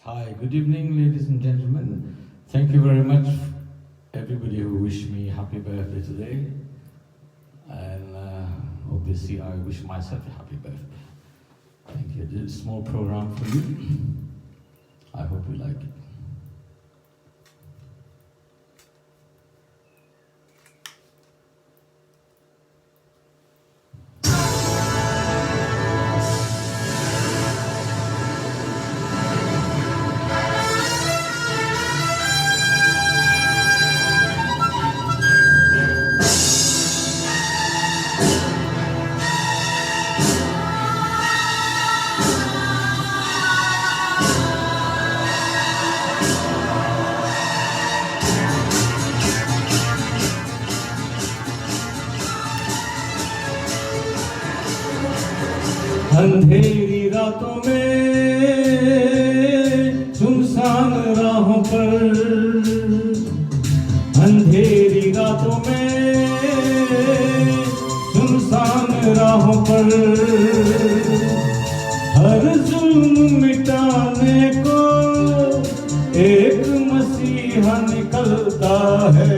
Hi, good evening, ladies and gentlemen. Thank you very much, everybody who wished me happy birthday today. And obviously, I wish myself a happy birthday. Thank you. This is a small program for you. I hope you like it. अंधेरी रातों में सुनसान राहों पर, अंधेरी रातों में सुनसान राहों पर हर जुल्म मिटाने को एक मसीहा निकलता है,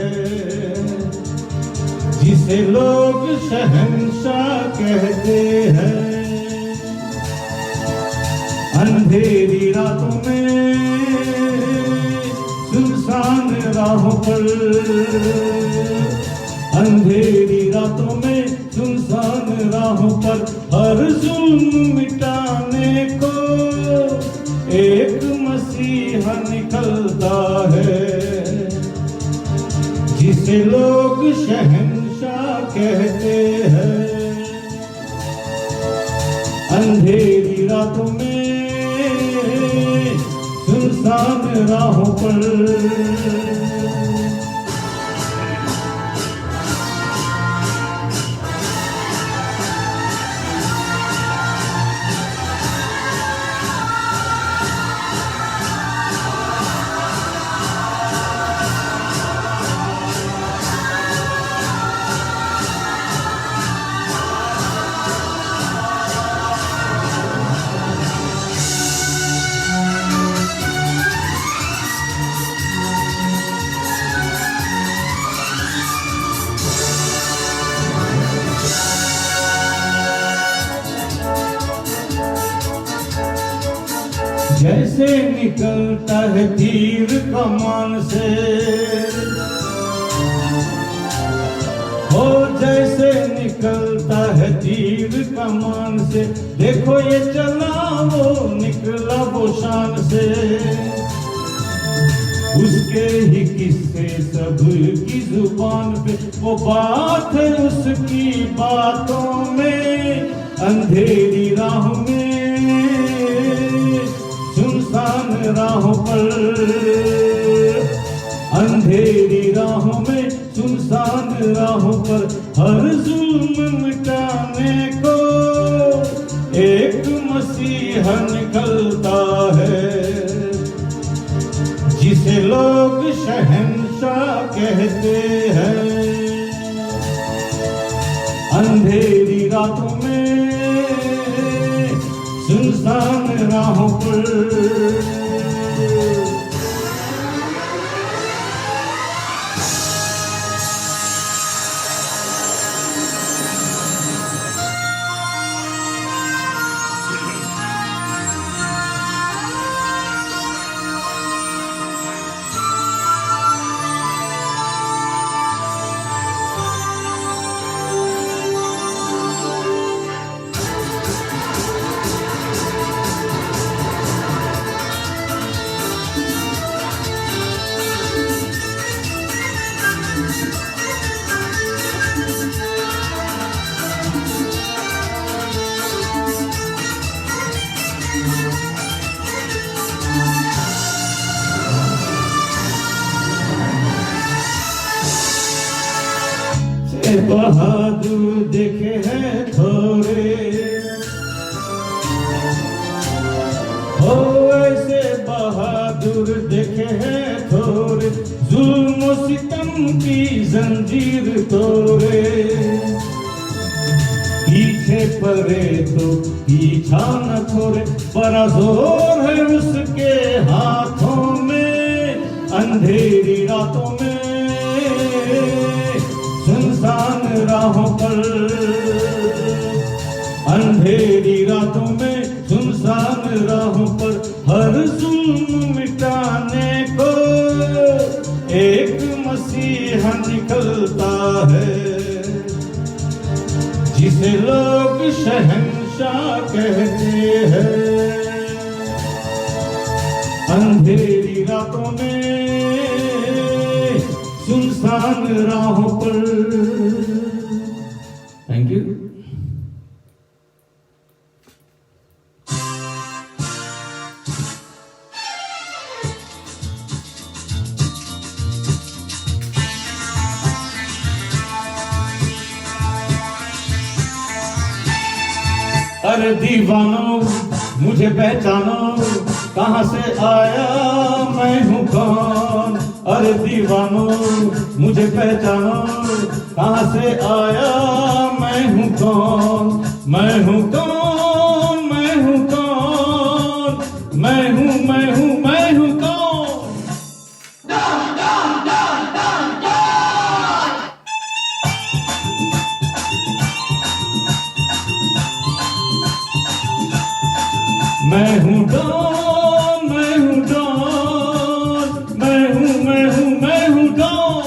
जिसे लोग शहंशाह कहते हैं। अंधेरी रातों में सुनसान राहों पर, अंधेरी रातों में सुनसान राहों पर हर जुल्म मिटाने को एक मसीहा निकलता है, जिसे लोग शहंशाह कहते हैं। अंधेरी रातों में सुनसान राहों पर, जैसे निकलता है तीर कमान से, हो जैसे निकलता है तीर कमान से, देखो ये चला वो निकला वो शान से, उसके ही किस्से सब की जुबान पे, वो बात है उसकी बातों में। अंधेरी राहों में सुनसान राहों पर, अंधेरी राहों में सुनसान राहों पर हर जुल्म मिटाने को एक मसीहा निकलता है, जिसे लोग शहंशाह कहते हैं। अंधेरी रातों में सुनसान राहों पर, बहादुर देखे हैं थोड़े, हो ऐसे बहादुर देखे हैं थोड़े, जुल्म सितम की जंजीर तोड़े, पीछे पड़े तो पीछा न छोड़े, बड़ा जोर है उसके हाथ अंधेरी रातों में सुनसान राहों पर, अंधेरी रातों में सुनसान राहों पर हर जुल्म मिटाने को एक मसीहा निकलता है, जिसे लोग शहंशाह कहते हैं। अंधेरी रातों में सुनसान राहों पर। Thank you. अरे दीवानो मुझे पहचानो, कहाँ से आया मैं हूँ कौन। अरे दीवानो मुझे पहचानो, कहाँ से आया मैं हूँ कौन। मैं हूँ कौन, मैं हूँ कौन, मैं हूँ मैं हूँ मैं हूँ कौन। मैं हूँ डॉन, मैं हूँ डॉन, मैं हूँ मैं हूँ मैं हूँ डॉन।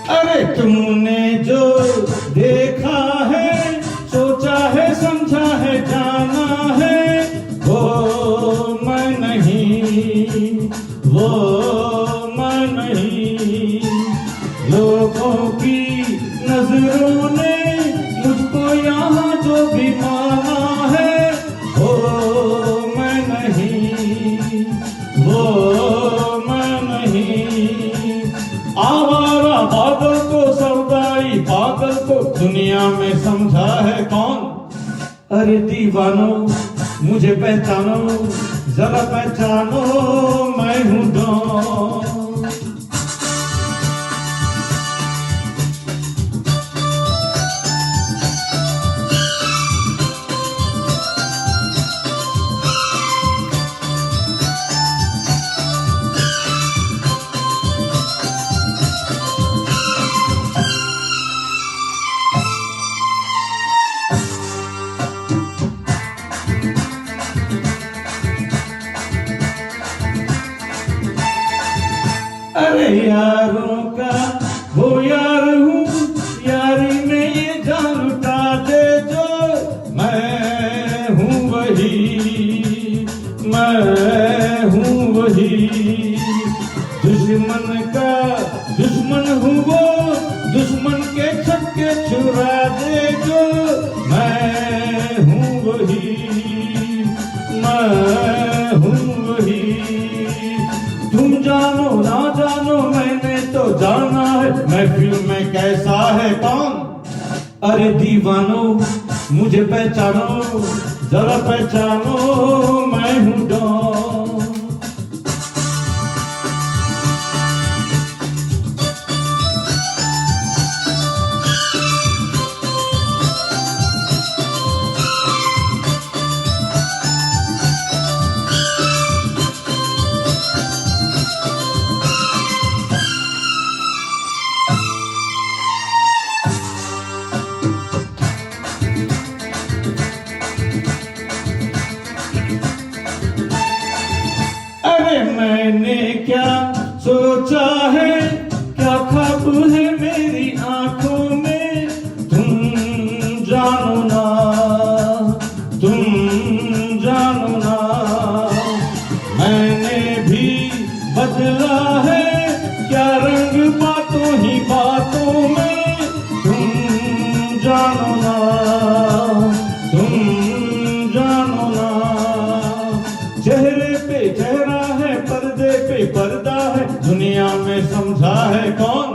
अरे तुमने जो देखा है, सोचा है, समझा है, जाना है, वो मैं नहीं, वो मैं नहीं। लोगों की नजरों ने मुझको यहाँ जो भी माना है, वो मैं नहीं, वो मैं नहीं। आवारा पागल को, सौदाई पागल को दुनिया में समझा है कौन। अरे दीवानो मुझे पहचानो, जरा पहचानो मैं हूँ डॉन। अरे यारों का वो यार हूँ, यारी में ये जान लुटा दे जो। मैं हूँ वही, मैं हूँ वही। दुश्मन का दुश्मन हूँ वो, दुश्मन के छक्के छुड़ा दे जो। मैं हूँ वही, मैं हूँ वही। तुम जानो ना जानो मैंने तो जाना है, महफिल में कैसा है कौन। अरे दीवानो मुझे पहचानो, जरा पहचानो मैं हूँ डॉन। मैंने क्या सोचा है, क्या ख्वाब है मेरी आंखों में, तुम जानो ना, तुम जानो ना। मैंने भी बदला है क्या रंग बातों ही बातों में, तुम जानो ना, तुम जानो ना। चेहरे पे चेहरा है, पर्दे पे पर्दा है, दुनिया में समझा है कौन।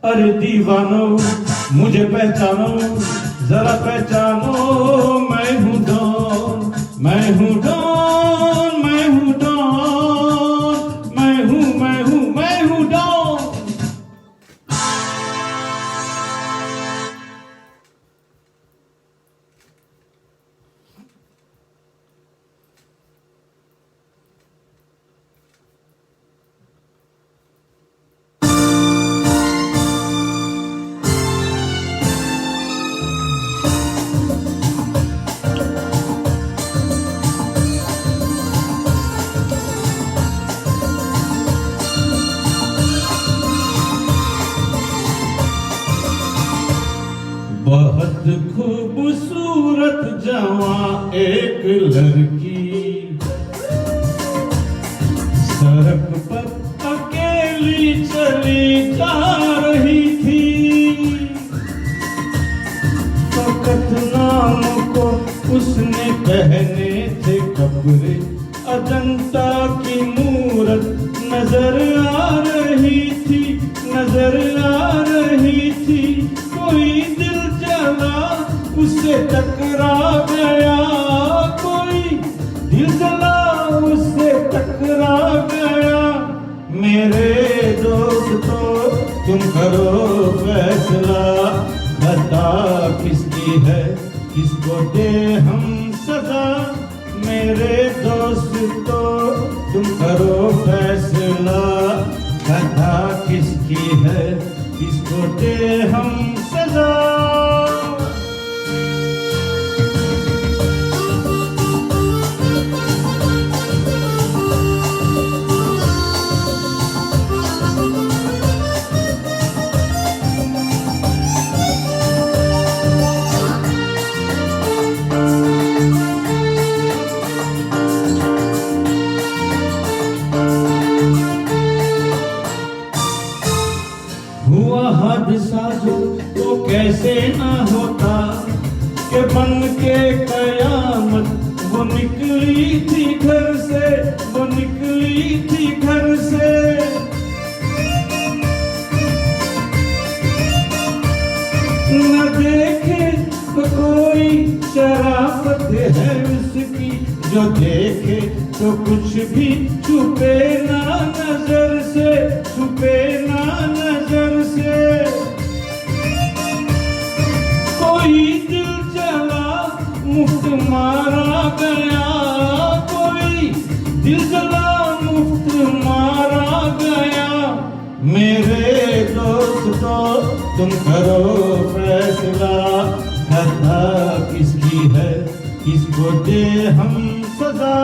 अरे दीवानो मुझे पहचानो, जरा पहचानो मैं हूँ डॉन, मैं हूँ डॉन। जवां एक लड़की सड़क पर अकेली चली जा रही थी। फकत नाम को उसने पहने थे कपड़े, अजंता की मूरत नजर आ रही थी, नजर आ रही थी। कोई दिल जला उससे टकरा गया, कोई दिल जला उससे टकरा गया। मेरे दोस्तों तुम करो फैसला, खता किसकी है, किसको दे हम सजा। मेरे दोस्तों तुम करो फैसला, कथा किसकी है, किसको दे हम सजा। हुआ हादसा जो तो कैसे ना होता, कि बन के कयामत वो निकली थी घर से, वो निकली थी घर से। न देखे तो कोई शराफत है उसकी, जो देखे तो कुछ भी छुपे ना नजर से, छुपे ना नजर से। कोई दिल जला मुफ्त मारा गया, कोई दिल जला मुफ्त मारा गया। मेरे दोस्तों तुम करो फैसला, खता किसकी है, किसको दे हम सजा।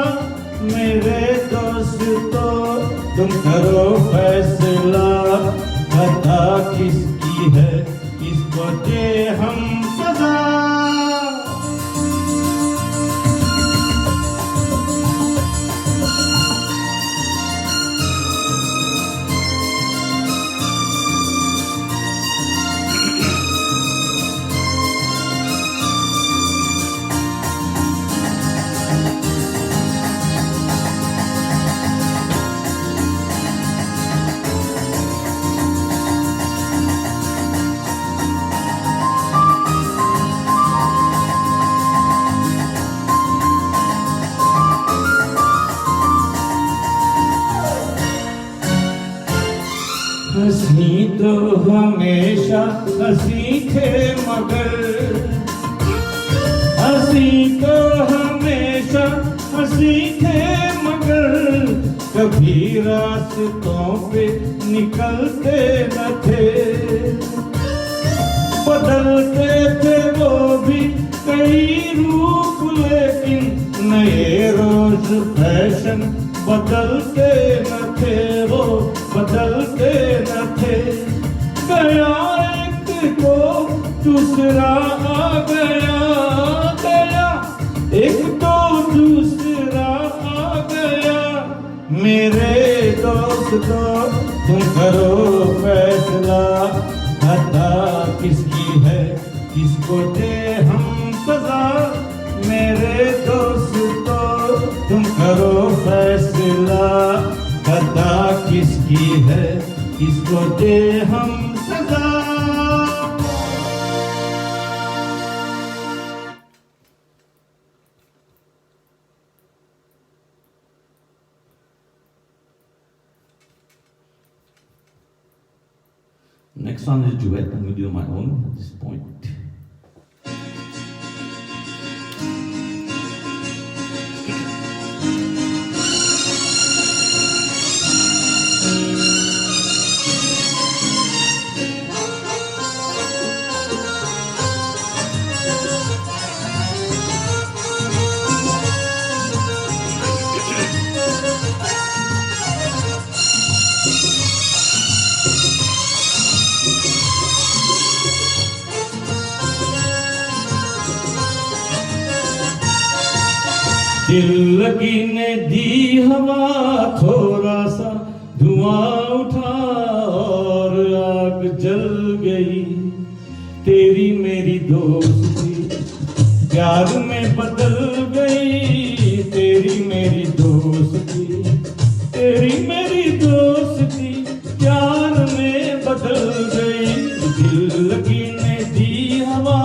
मेरे दोस्तों तुम करो फैसला, खता किसकी है, किसको दे हम सजा। हंसी तो हमेशा हंसी थे मगर, हंसी तो हमेशा हंसी थे मगर, कभी रास्तों पे निकलते न थे। बदलते थे वो भी कई रूप, लेकिन नए रोज फैशन बदलते न थे, वो बदलते न थे। गया एक को दूसरा आ गया, गया एक तो दूसरा आ गया। मेरे दोस्तों तुम करो फैसला, खता किसकी है, किसको दे हम सजा। मेरे दोस्तों तुम करो फैसला, खता किसकी है, किसको दे हम सजा। Next song is a duet. I'm going to do my own at this point. दिल लगी ने दी हवा थोड़ा सा धुआं उठा और आग जल गई। तेरी मेरी दोस्ती प्यार में बदल गई। तेरी मेरी दोस्ती, तेरी मेरी दोस्ती प्यार में बदल गई। दिल लगी ने दी हवा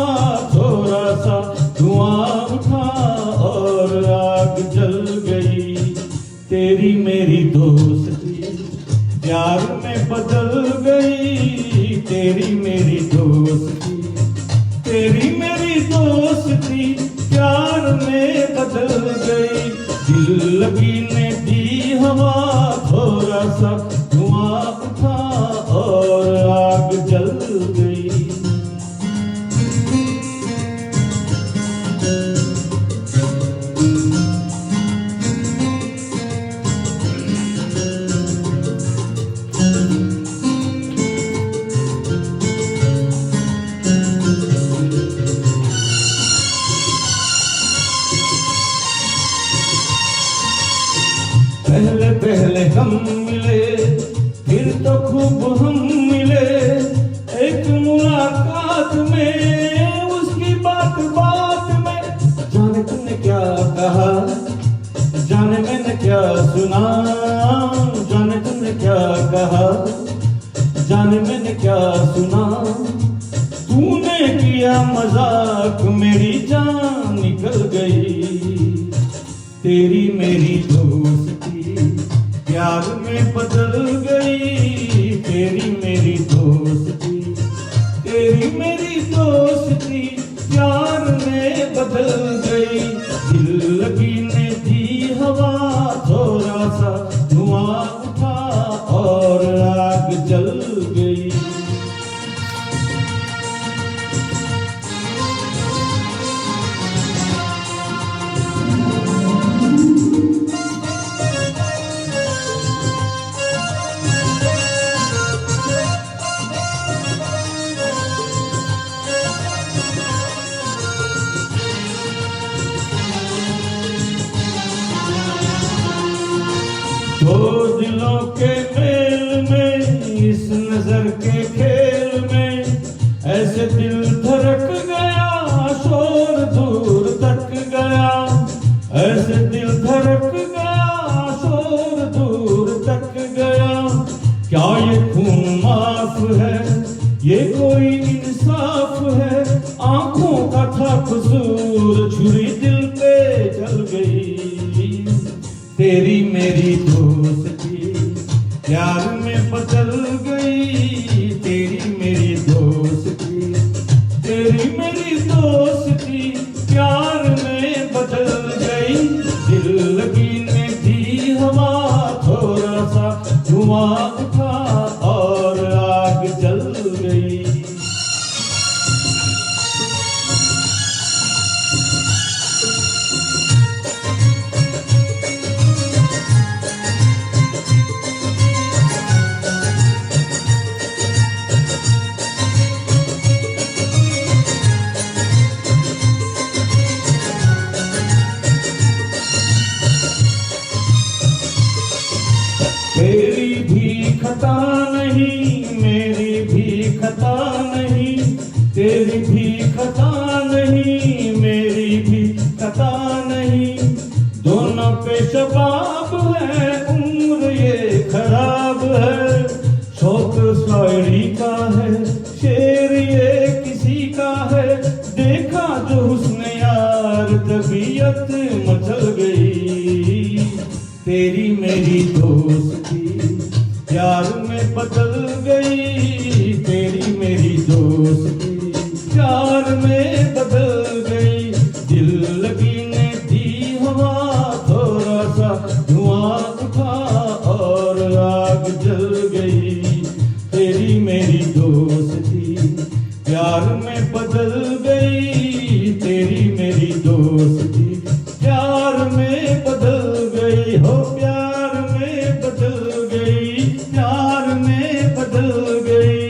थोड़ा सा धुआं उठा और आग जल गई। तेरी मेरी दोस्ती प्यार में बदल गई। तेरी मेरी दोस्ती, तेरी मेरी दोस्ती प्यार में बदल गई। दिल लगी ने दी हवा थोड़ा सा धुआं उठा और आग जल गई। पहले पहले हम मिले फिर तो खूब हम मिले। एक मुलाकात में उसकी बात बात में जाने तुमने क्या कहा, जाने मैंने क्या सुना। जाने तुमने क्या कहा, जाने मैंने क्या सुना। तूने किया मजाक मेरी जान निकल गई। तेरी मेरी दोस्ती प्यार में बदल गई। तेरी मेरी दोस्ती, तेरी मेरी दोस्ती प्यार में बदल गई। दिल लगी ने दी हवा थोड़ा सा धुआं उठा और आग जल गई। दो दिलों के मेल में इस नजर के खेल में ऐसे दिल धड़क गया शोर दूर तक गया। ऐसे दिल धड़क गया शोर दूर तक गया। क्या ये खून माफ है, ये कोई इंसाफ है। आंखों का था कसूर छुरी दिल पे चल गई। तेरी मेरी दोस्ती प्यार में बदल गई। तेरी मेरी दोस्ती, तेरी मेरी दोस्ती प्यार में बदल गई। दिल लगी ने दी हवा थोड़ा सा धुआं उठा और आग जल गई। तेरी भी खता नहीं, मेरी भी खता नहीं। तेरी भी खता नहीं, मेरी भी खता नहीं। दोनों पे शबाब है, उम्र ये खराब है। शौक शायरी का है, शेर ये किसी का है। देखा जो हुस्न यार तबीयत मचल गई। तेरी मेरी दोस्ती प्यार में बदल गई। तेरी मेरी दोस्ती प्यार में बदल गई। दिल लगी ने दी हवा थोड़ा सा धुआं उठा और आग जल गई। तेरी मेरी दोस्ती प्यार में बदल गई। तेरी मेरी दोस्ती प्यार में बदल गई। हो प्यार में बदल गई, प्यार में बदल गई।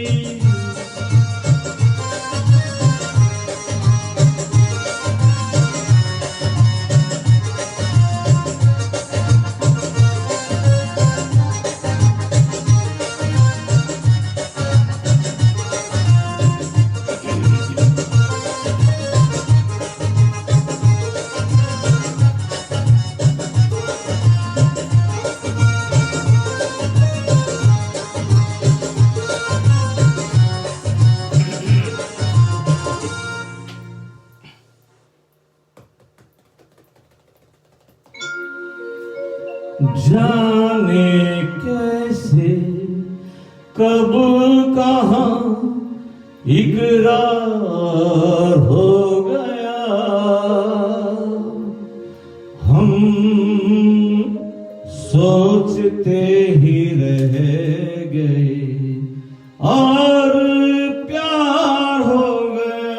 जाने कैसे कब कहाँ इकरार हो गया, हम सोचते ही रह गए और प्यार हो गया।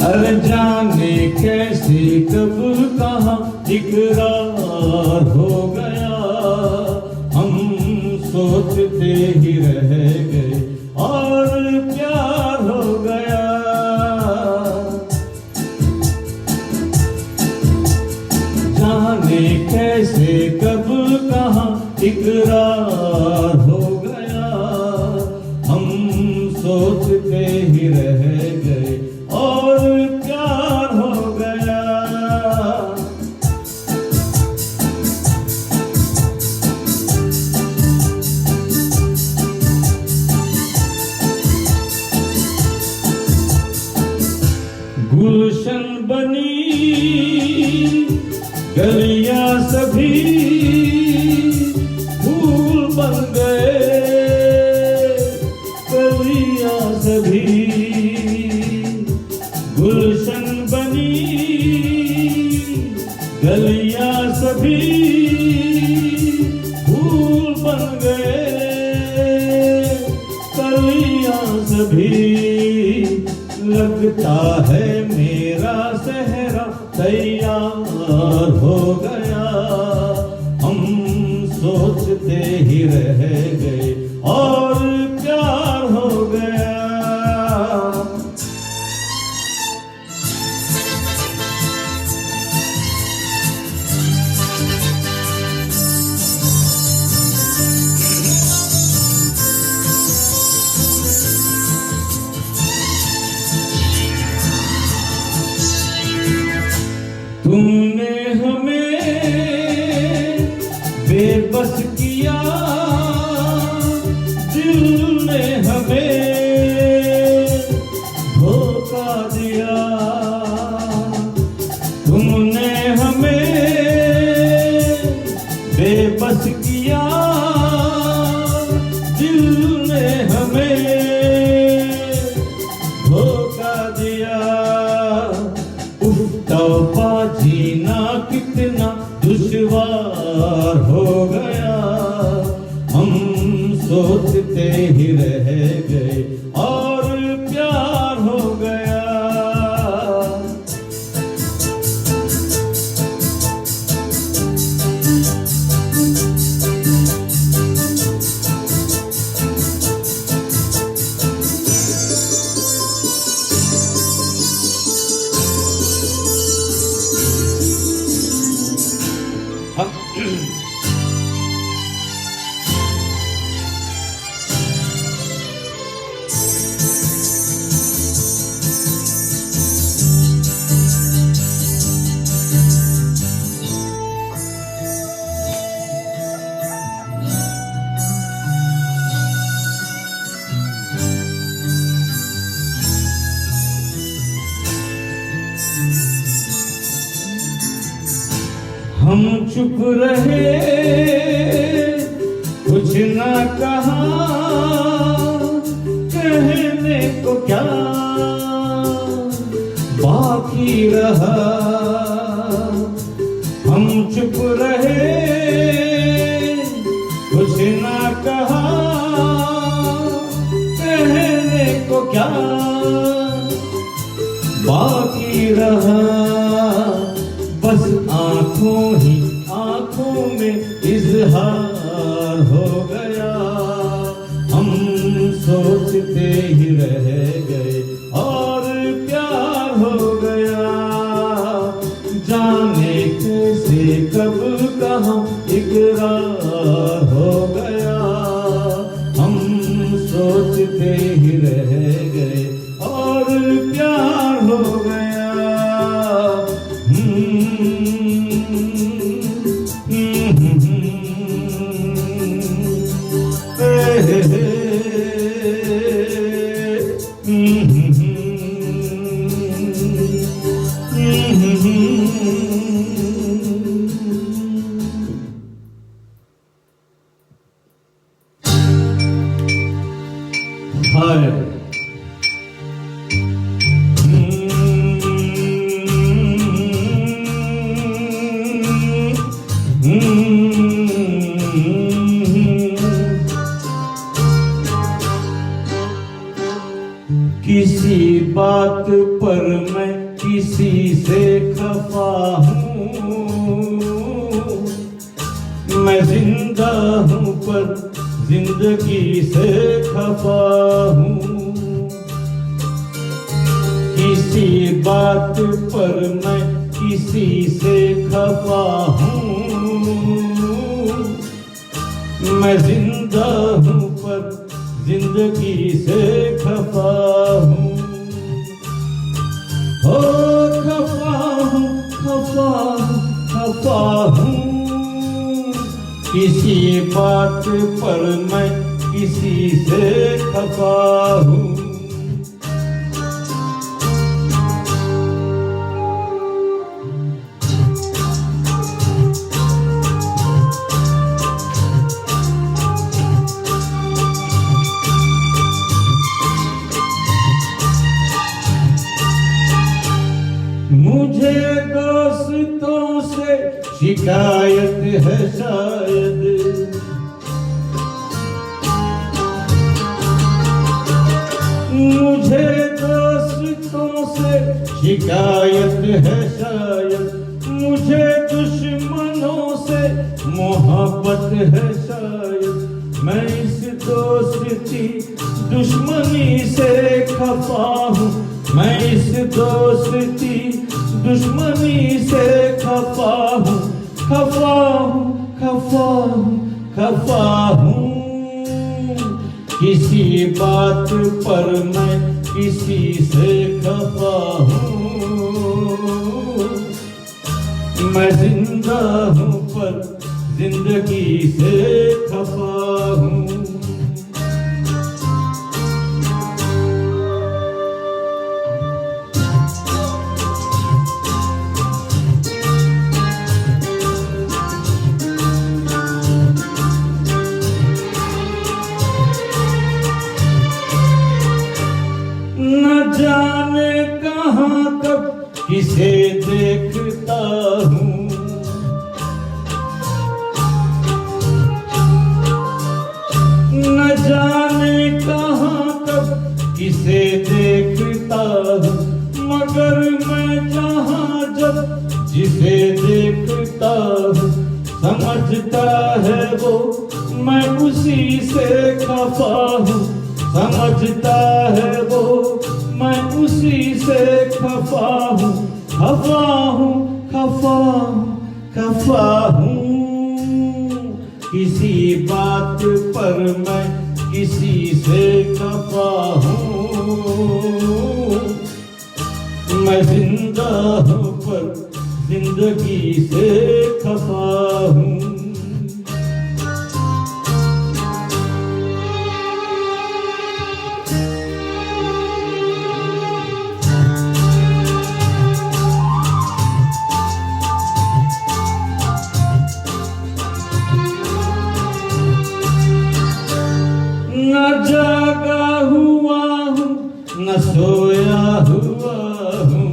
अरे जाने कैसे कब कहाँ इकरार हो गया, हम सोचते ही रह गए और प्यार हो गया। जाने कैसे कब कहाँ इकरार हो गया, हम सोचते ही रह गए और प्यार हो गया। गुलशन बनी गलियां सभी फूल बन गए, गलियां सभी गुलशन बनी गलियां सभी फूल बन गए, गलियां सभी। लगता है मेरा सहरा तैयार हो गया, हम सोचते ही रह गए और प्यार हो गया। तुमने हमें बेबस किया, दिल ने हमें धोखा दिया। तुमने हमें बेबस किया, दिल ने हमें धोखा दिया। तौबा जीना कितना दुश्वार हो गया, हम सोचते ही रह गए और प्यार हो गया। हम चुप रहे, कुछ ना कहा, कहने को क्या बाकी रहा। हम चुप रहे, कुछ ना कहा, कहने को क्या बाकी रहा। बस आंखों ही आंखों में इजहार हो गया, हम सोचते ही रह गए और प्यार हो गया। बात पर मैं किसी से खफा हूँ, मैं जिंदा हूँ पर जिंदगी से खफा हूँ। किसी बात पर मैं किसी से खफा हूँ, मैं जिंदा हूँ पर जिंदगी से खफा हूँ। हो खफा हूँ, खफा हूँ, खफा हूँ, किसी बात पर मैं किसी से खफा हूँ। मुझे दोस्तों से शिकायत है शायद, मुझे दोस्तों से शिकायत है शायद, मुझे दुश्मनों से मोहब्बत है शायद। मैं इस दोस्ती दुश्मनी से खफा हूँ, मैं इस दोस्ती दुश्मनी से खफा हूँ, खफा हूँ, खफा हूँ, खफा हूँ। किसी बात पर मैं किसी से खफा हूँ, मैं जिंदा हूँ पर जिंदगी से खफा हूँ। न जाने कहाँ कब किसे देखता हूँ, न जाने कहाँ कब किसे देखता हूँ, मगर मैं जहाँ जब जिसे देखता हूँ, समझता है वो मैं उसी से खफा हूँ, समझता है वो मैं उसी से खफा हूँ, खफा हूँ, खफा हूँ, खफा हूँ। किसी बात पर मैं किसी से खफा हूँ, मैं जिंदा हूँ पर जिंदगी से खफा हूँ। न जागा हुआ हूँ, न सोया हुआ हूँ,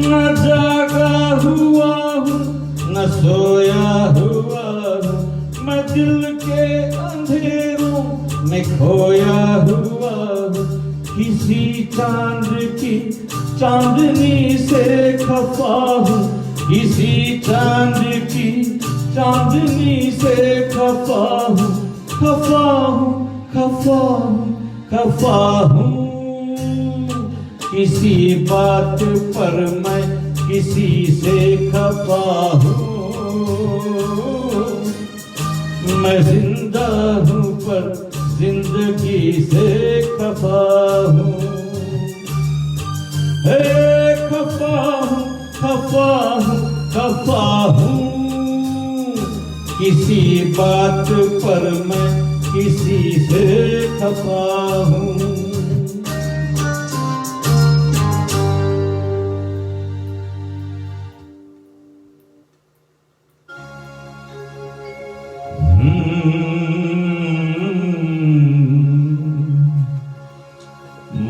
न जागा हुआ हूँ, न सोया हुआ हूँ। मैं दिल के अंधेरों में खोया हुआ हूँ, किसी चांद की चांदनी से खफा हूँ, किसी चांद की चांदनी से खफा हूँ, खफा हूँ, खफा हूँ, खफा हूँ। किसी बात पर मैं किसी से खफा हूँ, मैं जिंदा हूँ पर जिंदगी से खफा हूँ। हे खफा हूँ, खफा हूँ, खफा हूँ। किसी बात पर मैं किसी से खफा हूँ।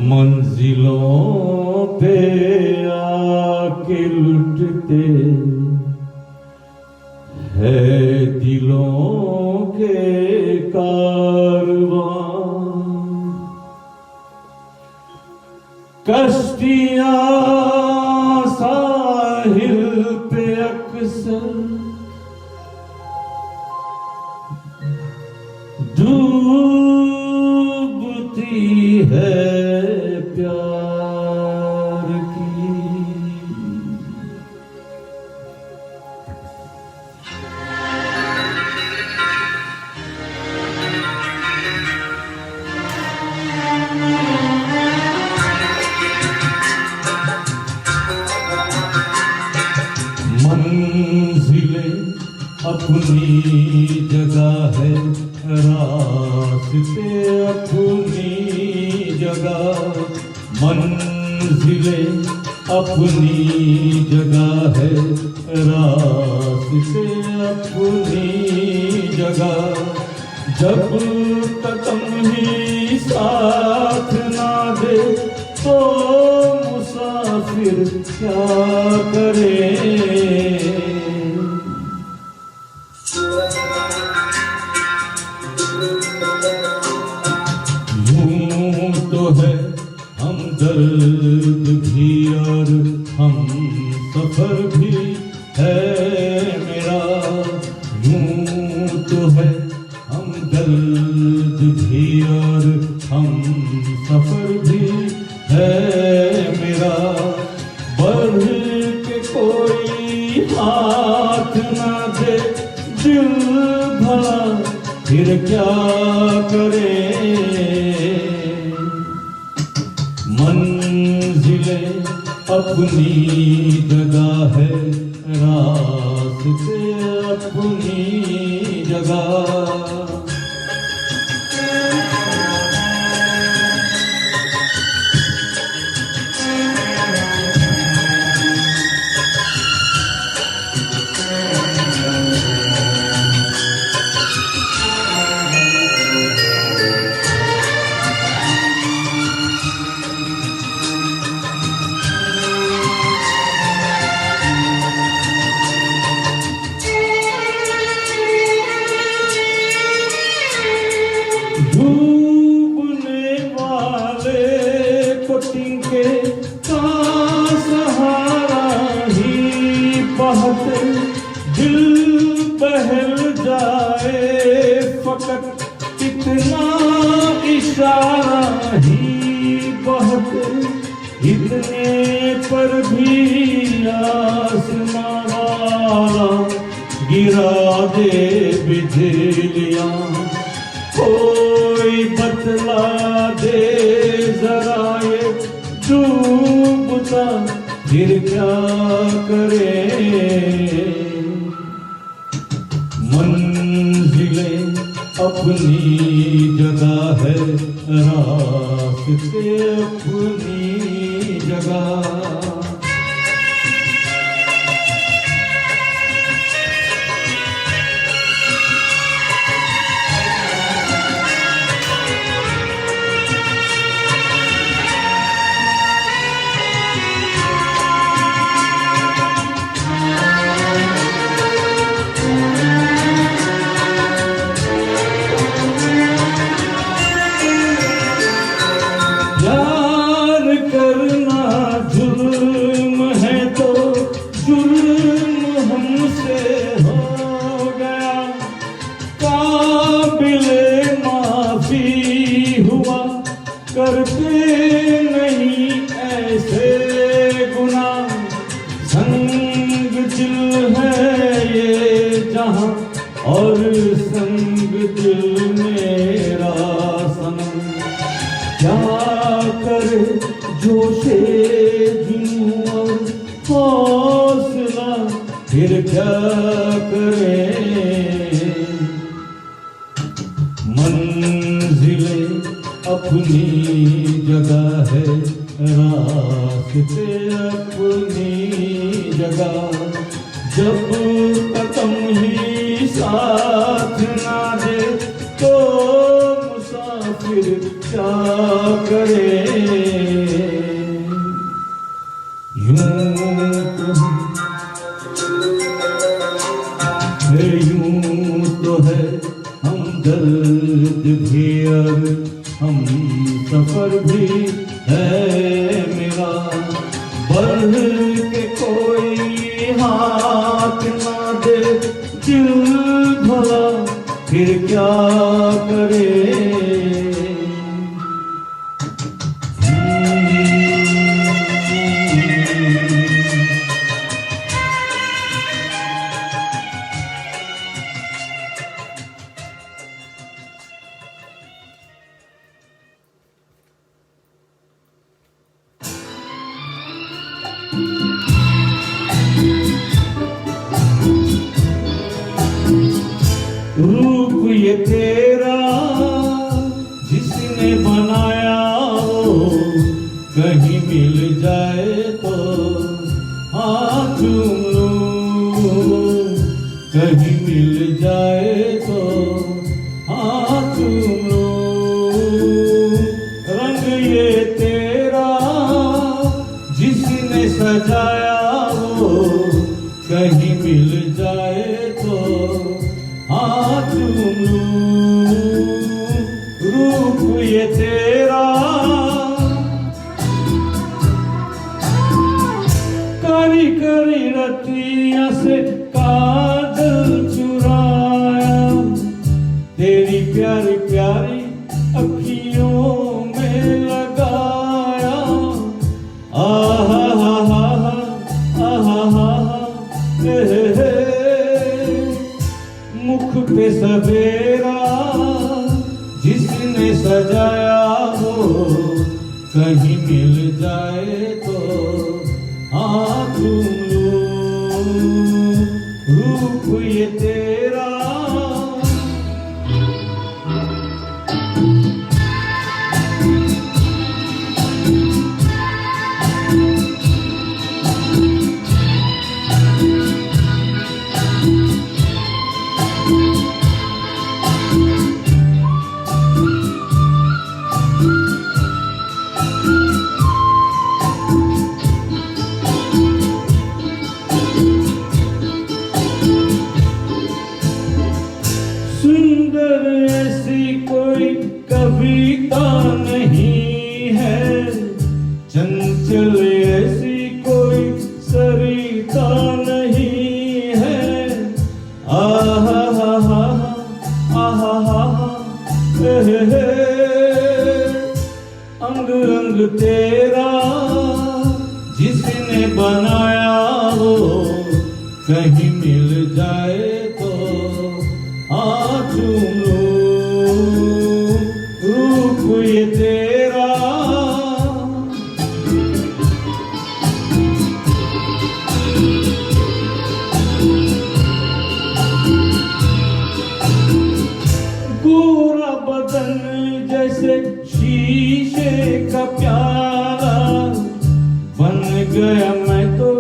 मंजिलों पे आके लुटते है दिलों के का कश्तियाँ साहिल पे अक्सर डूबती है प्यार की। मंजिलें अपनी जगह है, रास्ते अपनी जगह। मंजिलें अपनी जगह है, रास्ते अपनी जगह। जब तक हम ही साथ ना दे तो मुसाफिर क्या करे। यूं तो है हम दर्द भी और हम सफर भी है मेरा। यूं तो है हम दर्द भी और हम सफर भी है मेरा। बढ़ के कोई हाथ ना दे दिल भला फिर क्या करे। मंजिलें अपनी जगह है, रास्ते अपनी जगह। डूबने वाले को तिनके का सहारा ही बहुत दिल बहल जाए। फकत इतना इशारा ही बहुत, इतने पर भी आसमां वाला गिरा दे बिजलियां। कोई बतला दे जरा ये डूबता फिर क्या करे। मंजिलें अपनी जगह है, रास्ते अपनी जगह। प्यार करना जुर्म है तो जुर्म हमसे हो गया। काबिले माफी हुआ करते नहीं ऐसे गुनाह। संग दिल है ये जहां और संग दिल मेरा सनम। क्या करे जोशे जुनून और हौसला फिर क्या करे। मंजिलें अपनी जगह है, रास्ते अपनी जगह। जब तक हम ही साथ ना दे तो मुसाफिर क्या करे। यूं तो है हम दर्द भी भी अब हम सफर भी है मेरा, बढ़ के कोई हाथ ना दे दिल भला फिर क्या करे। रूप ये तेरा जिसने बनाया हो, कहीं मिल जाए तो हाथ चूम लूं, कहीं मिल जाए तो हाथ चूम लूं। रंग ये तेरा जिसने सजाया हो, कहीं मिल जाए तो हाथ चूम लूं। रूप ये तेरा कारी कारी रतिया से काजल चुराया, तेरी प्यारी प्यारी अखियों में लगाया। आहा हा हा हा आहा हा हा मुख पे सवेरा जिसने सजाया हो, कहीं मिल जाए तो हाथ चूम लूं। रूप ये तेरा सुंदर ऐसी कोई कविता नहीं है, चंचल ऐसी कोई सरिता नहीं है। आहा हा हा आहा हा हे अंग अंग तेरा जिसने बनाया हो, कहीं मिल जाए तो हाथ चूम लूं। रूप ये तेरा गोरा बदन जैसे शीशे का प्याला, बन गया मैं तो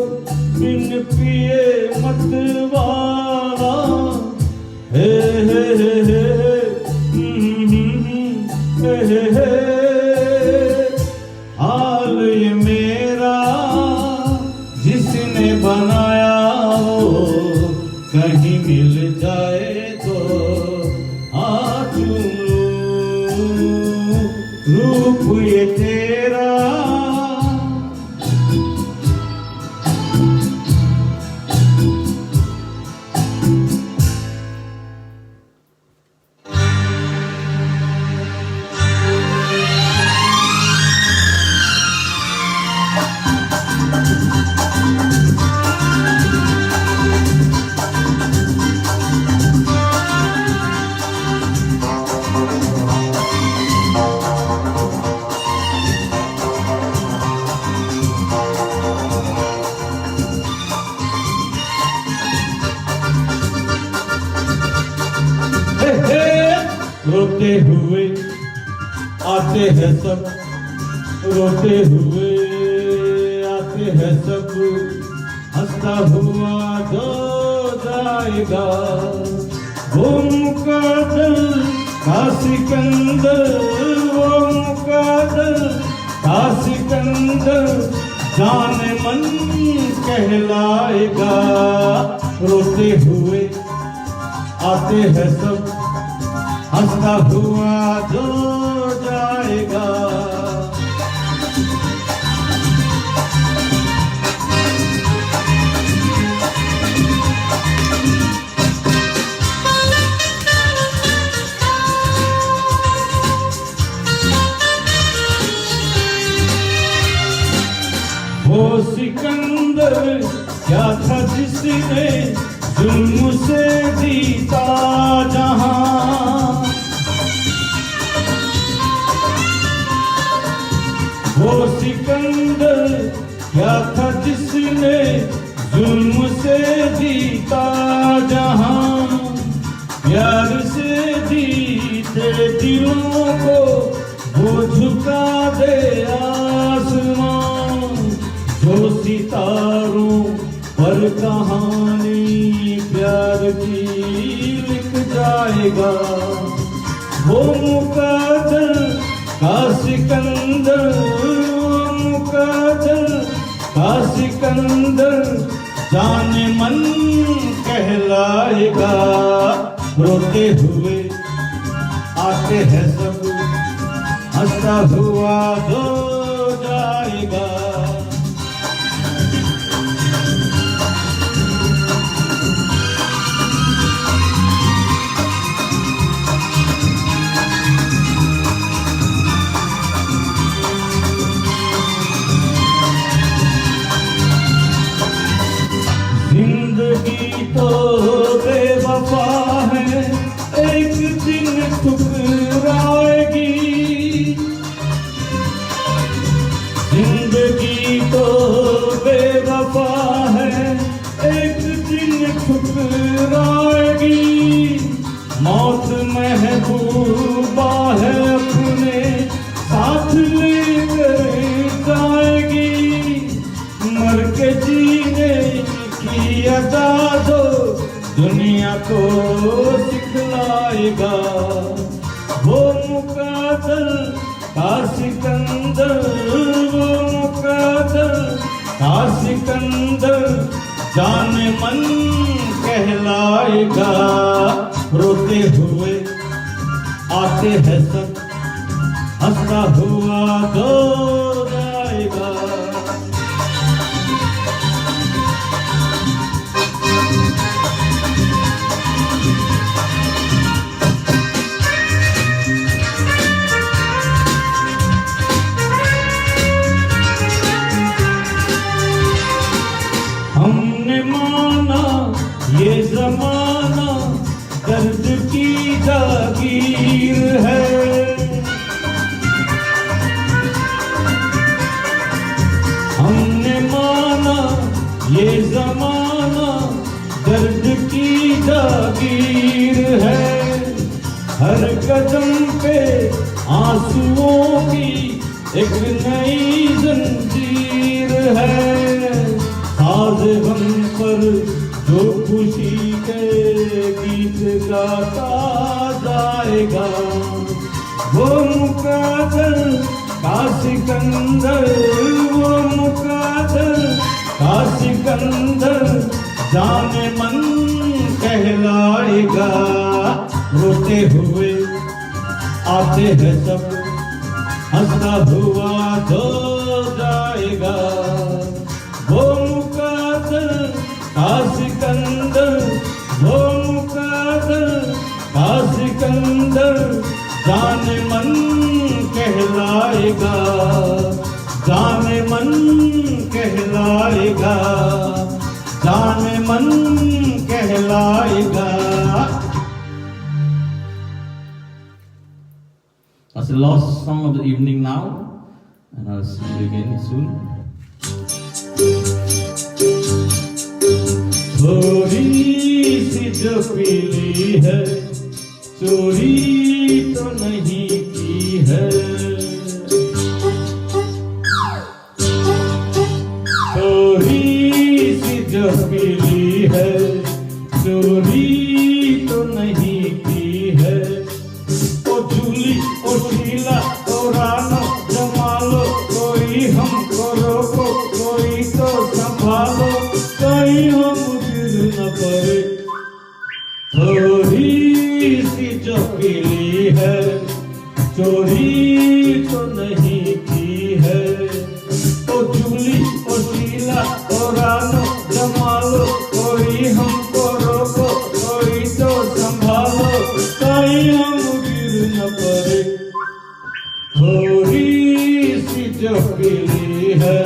बिन पिए मतवाला। हे हे हे हे हाल ये मेरा जिसने बनाया हो, कहीं मिल जाए तो हाथ चूम लूं। रूप ये तेरा रोते हुए आते हैं सब, रोते हुए आते हैं सब, हंसता हुआ जो जाएगा वो मुकद्दर का सिकंदर, वो मुकद्दर का सिकंदर जाने मन कहलाएगा। रोते हुए आते हैं सब, हंसता हुआ जो जाएगा। वो सिकंदर क्या था जिसने जुल्म से जीता जहां। वो सिकंदर क्या था जिसने जुल्म से जीता जहां। प्यार से जीते दिलों को वो झुका दे आसमां। जो सितारों पर कहानी प्यार की लिख जाएगा। वो मुकद्दर का सिकंदर, वो मुकद्दर का सिकंदर जाने मन कहलाएगा। रोते हुए आते हैं सब, हंसता हुआ जो जाएगा। जिंदगी तो बेवफा है, एक दिन ठुकराएगी। जिंदगी तो बेवफा है, एक दिन ठुकराएगी। मौत महबूबा है, अपने साथ लेकर जाएगी। मर के जीने की अदा दो दुनिया को सिखलाएगा। वो मुकद्दर का सिकंदर, वो मुकद्दर का सिकंदर जाने मन कहलाएगा। रोते हुए आते हैं सब, हंसता हुआ जो जाएगा। हमने माना ये जमाना दर्द की जागीर है। हमने माना ये जमाना दर्द की जागीर है। हर कदम पे आंसुओं की एक नई जंजीर है। साज गम पर जो खुशी के गीत गाता जाएगा। वो मुकद्दर का सिकंदर, वो मुकद्दर का सिकंदर जाने मन कहलाएगा। रोते हुए आते हैं सब, हंसता हुआ जो जाएगा। वो मुकद्दर का सिकंदर, वो मुकद्दर का सिकंदर जाने मन कहलाएगा। जाने मन कहलाएगा, जाने मन कहलाएगा। That's the last song of the evening now, and I'll see you again soon. थोड़ी सी जो पीली है, चोरी तो नहीं की है। थोड़ी सी जो पीली है, चोरी तो नहीं की है। ओ झूली ओ शीला ओ रानो जमालो, कोई हमको रोको, कोई तो संभालो, कहीं हम गिर न पड़े। थोड़ी सी जो पीली चोरी तो नहीं की है। ओ जूली ओ शीला ओ रानो जमालो, कोई हमको रोको, कोई तो संभालो, कहीं हम गिर न पड़े। थोड़ी सी जो पीली है,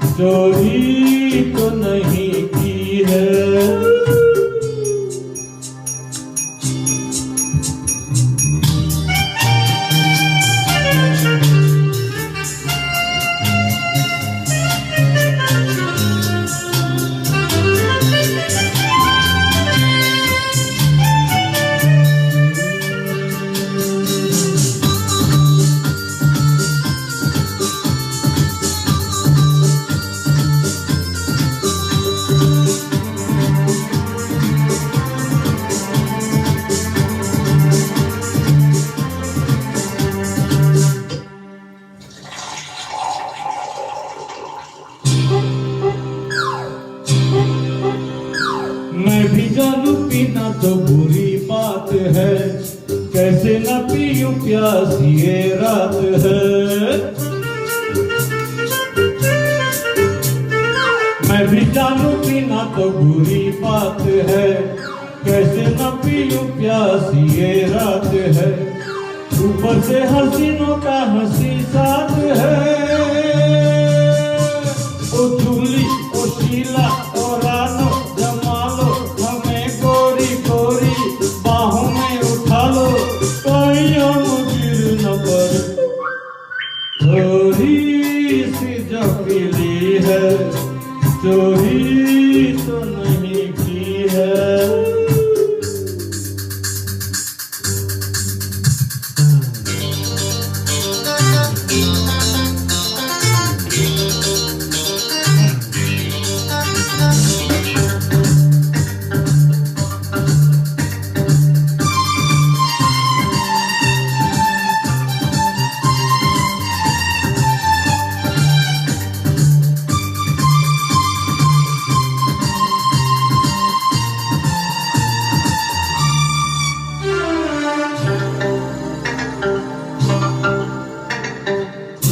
चोरी तो नहीं की है। मैं भी जानू पीना तो बुरी बात है, कैसे न पीऊं प्यास ये रात है। मैं भी जानू पीना तो बुरी बात है, कैसे न पीऊं प्यास ये रात है। ऊपर से हसीनों का हंसी साथ है। ओ जूली ओ शीला ओ रानो जमालो, हमें गोरी गोरी बाहों में उठा लो, कोई हम गिर न पड़े। थोड़ी सी जो पीली है, चोरी तो नहीं की है।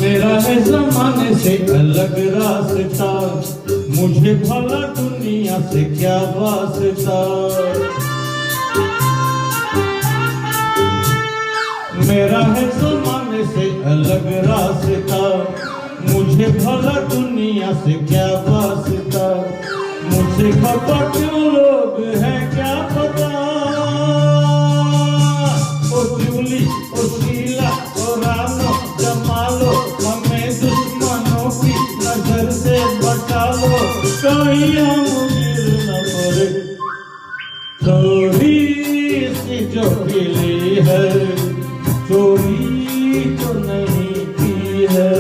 मेरा है जमाने से अलग रास्ता, मुझे भला दुनिया से क्या वास्ता। मेरा है जमाने से अलग रास्ता, मुझे भला दुनिया से क्या वास्ता। मुझसे खफा क्यों लोग हैं क्या पता। ओ जूली ओ शीला ओ रानो जमालो, हमें दुश्मनों की नजर से बचा लो, कहीं हम गिर न पड़े। थोड़ी सी जो पीली है, चोरी तो नहीं की है।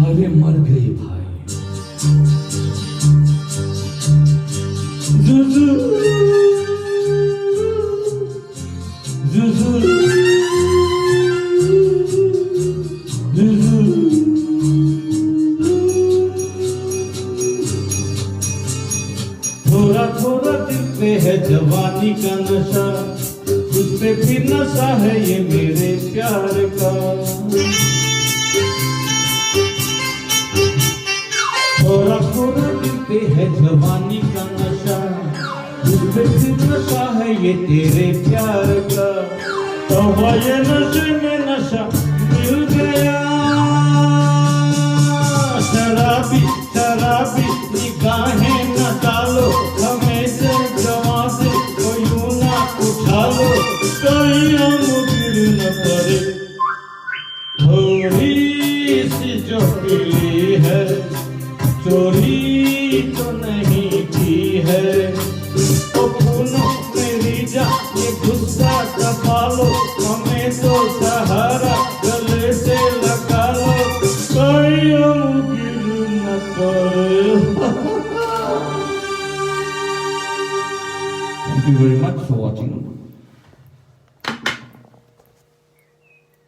अरे मर गई भाई। जुजू जुजू जुजू। थोड़ा थोड़ा दिल पे है जवानी का नशा, उस पे भी नशा है ये मेरे प्यार का। थोड़ा थोड़ा दिल पे है जवानी का नशा, उस पे भी नशा है ये तेरे प्यार का। तो ये नशे में नशा मिल गया, शराबी शराबी निगाहें न डालो, हमें से जवां से कोई यूं ना उठा लो, कहीं हम गिर न पड़े। थोड़ी सी जो पीली है, चोरी तो नहीं की है। ओ फूलों मेरी जा ये गुस्सा दबा लो, हमें तो सहारा गले से लगा लो, कोई हम गिर न पड़े। Thank you very much for watching.